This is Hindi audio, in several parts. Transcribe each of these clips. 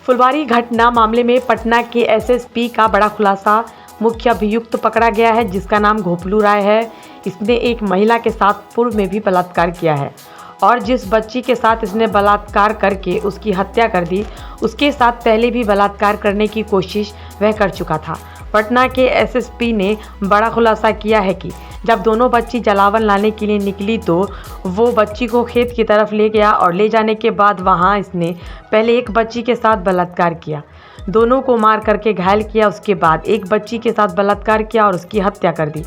फुलवारी घटना मामले में पटना के एसएसपी का बड़ा खुलासा। मुख्य अभियुक्त पकड़ा गया है जिसका नाम घोपलू राय है। इसने एक महिला के साथ पूर्व में भी बलात्कार किया है और जिस बच्ची के साथ इसने बलात्कार करके उसकी हत्या कर दी, उसके साथ पहले भी बलात्कार करने की कोशिश वह कर चुका था। पटना के एसएसपी ने बड़ा खुलासा किया है कि जब दोनों बच्ची जलावन लाने के लिए निकली तो वो बच्ची को खेत की तरफ ले गया और ले जाने के बाद वहाँ इसने पहले एक बच्ची के साथ बलात्कार किया, दोनों को मार करके घायल किया। उसके बाद एक बच्ची के साथ बलात्कार किया और उसकी हत्या कर दी।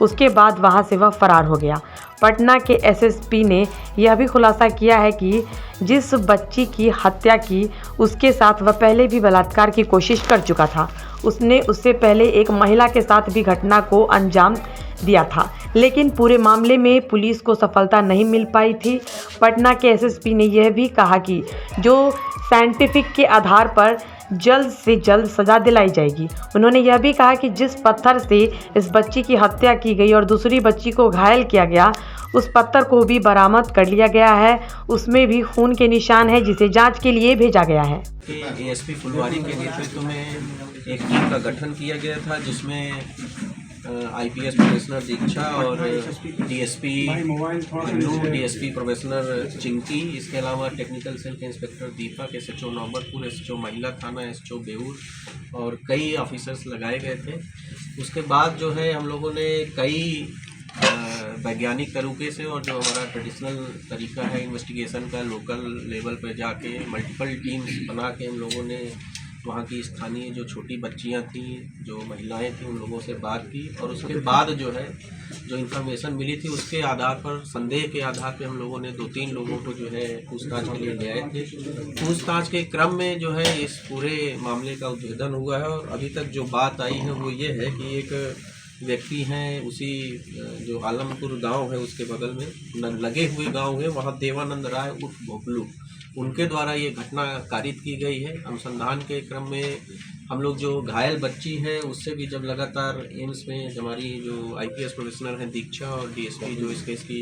उसके बाद वहां से वह फरार हो गया। पटना के एसएसपी ने यह भी खुलासा किया है कि जिस बच्ची की हत्या की उसके साथ वह पहले भी बलात्कार की कोशिश कर चुका था। उसने उससे पहले एक महिला के साथ भी घटना को अंजाम दिया था, लेकिन पूरे मामले में पुलिस को सफलता नहीं मिल पाई थी। पटना के एसएसपी ने यह भी कहा कि जो साइंटिफिक के आधार पर जल्द से जल्द सजा दिलाई जाएगी। उन्होंने यह भी कहा कि जिस पत्थर से इस बच्ची की हत्या की गई और दूसरी बच्ची को घायल किया गया, उस पत्थर को भी बरामद कर लिया गया है। उसमें भी खून के निशान है, जिसे जांच के लिए भेजा गया है। एएसपी फुलवारी के नेतृत्व में एक टीम का गठन किया गया था जिसमें आईपीएस प्रोफेसर दीक्षा और DSP Annu, DSP professor Chinki, इसके अलावा टेक्निकल सेल के इंस्पेक्टर दीपक, एसएचओ नौबतपुर, एसएचओ महिला थाना, एसएचओ बेऊर और कई ऑफिसर्स लगाए गए थे। उसके बाद जो है हम लोगों ने कई वैज्ञानिक तरीके से और जो हमारा ट्रेडिशनल तरीका है इन्वेस्टिगेशन का, लोकल लेवल पर जाके मल्टीपल टीम्स बना के हम लोगों ने वहाँ की स्थानीय जो छोटी बच्चियाँ थी, जो महिलाएं थी, उन लोगों से बात की और उसके बाद जो है जो इन्फॉर्मेशन मिली थी उसके आधार पर, संदेह के आधार पर हम लोगों ने 2-3 लोगों को जो है पूछताछ के लिए ले आए थे। पूछताछ के क्रम में जो है इस पूरे मामले का उद्भेदन हुआ है और अभी तक जो बात आई है वो ये है कि एक व्यक्ति हैं, उसी जो आलमपुर गांव है उसके बगल में लगे हुए गांव है, वहाँ देवानंद राय उर्फ घोपलू, उनके द्वारा ये घटना कारित की गई है। अनुसंधान के क्रम में हम लोग जो घायल बच्ची है उससे भी जब लगातार एम्स में हमारी जो आईपीएस प्रोफेसर हैं दीक्षा और डीएसपी जो इस केस की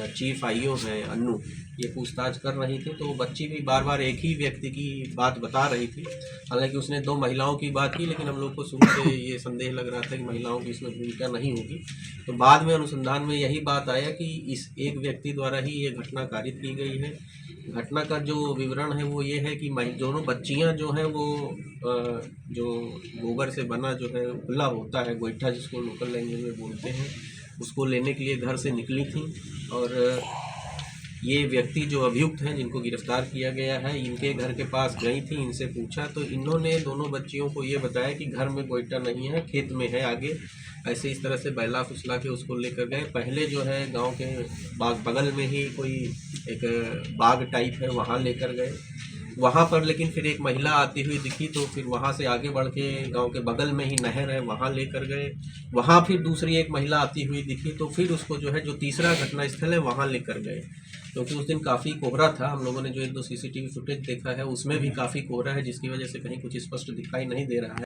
चीफ आईओ हैं अन्नू, ये पूछताछ कर रही थी तो बच्ची भी बार बार एक ही व्यक्ति की बात बता रही थी। हालांकि उसने 2 महिलाओं की बात की, लेकिन हम लोग को शुरू से ये संदेह लग रहा था कि महिलाओं की इसमें भूमिका नहीं होगी। तो बाद में अनुसंधान में यही बात आया कि इस एक व्यक्ति द्वारा ही ये घटना कारित की गई है। घटना का जो विवरण है वो ये है कि दोनों बच्चियां जो हैं वो जो गोबर से बना जो है उपला होता है, गोईठा जिसको लोकल लैंग्वेज में बोलते हैं, उसको लेने के लिए घर से निकली थी और ये व्यक्ति जो अभियुक्त हैं जिनको गिरफ्तार किया गया है, इनके घर के पास गई थी, इनसे पूछा तो इन्होंने दोनों बच्चियों को ये बताया कि घर में गोईठा नहीं है, खेत में है आगे। ऐसे इस तरह से बहला फुसला के उसको लेकर गए। पहले जो है गांव के बगल में ही कोई एक बाग टाइप है, वहाँ लेकर गए। वहाँ पर लेकिन फिर एक महिला आती हुई दिखी तो फिर वहाँ से आगे बढ़ के गाँव के बगल में ही नहर है, वहाँ लेकर गए। वहाँ फिर दूसरी एक महिला आती हुई दिखी तो फिर उसको जो है जो तीसरा घटना स्थल है वहाँ लेकर गए, क्योंकि उस दिन काफ़ी कोहरा था। हम लोगों ने जो 1-2 सीसीटीवी फुटेज देखा है उसमें भी काफ़ी कोहरा है, जिसकी वजह से कहीं कुछ स्पष्ट दिखाई नहीं दे रहा है।